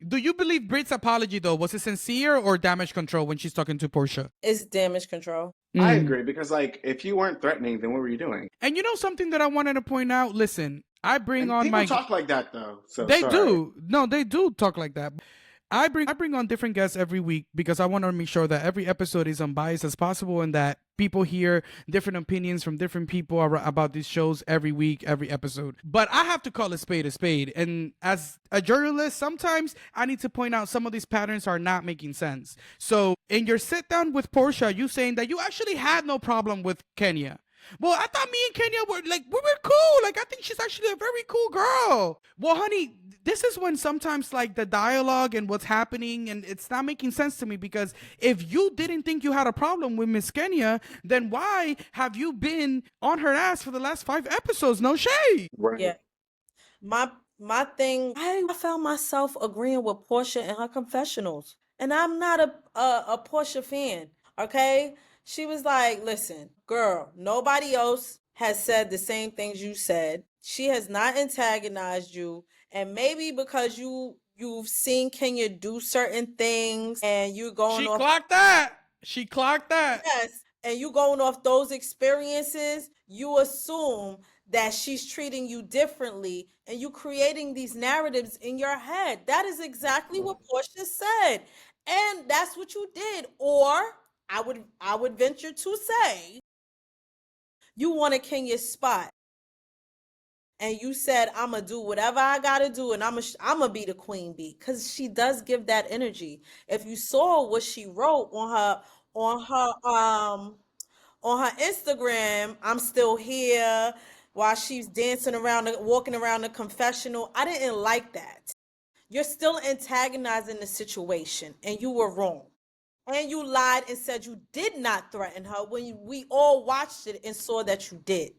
Do you believe Britt's apology, though? Was it sincere or damage control when she's talking to Portia? It's damage control. I agree, because like if you weren't threatening, then what were you doing? And you know something that I wanted to point out? Listen, I bring And on people my... talk like that though. So They sorry. do. No, they do talk like that. I bring on different guests every week because I want to make sure that every episode is unbiased as possible and that people hear different opinions from different people about these shows every week, every episode. But I have to call a spade a spade. And as a journalist, sometimes I need to point out some of these patterns are not making sense. So in your sit down with Portia, you saying that you actually had no problem with Kenya. Well, I thought me and Kenya were we were cool. Like, I think she's actually a very cool girl. Well, honey, this is when sometimes like the dialogue and what's happening and it's not making sense to me, because if you didn't think you had a problem with Miss Kenya, then why have you been on her ass for the last 5 episodes? No shade. Right. Yeah. My thing, I found myself agreeing with Portia in her confessionals. And I'm not a Portia fan, okay? She was like, listen, girl, nobody else has said the same things you said. She has not antagonized you. And maybe because you've seen Kenya do certain things and you're going off... She clocked that. Yes. And you going off those experiences, you assume that she's treating you differently and you creating these narratives in your head. That is exactly what Portia said. And that's what you did. Or I would venture to say you wanted Kenya's spot. And you said, I'm going to do whatever I got to do and I'm going to be the queen bee, cuz she does give that energy. If you saw what she wrote on her Instagram, I'm still here, while she's dancing around, walking around the confessional, I didn't like that. You're still antagonizing the situation and you were wrong. And you lied and said you did not threaten her when we all watched it and saw that you did.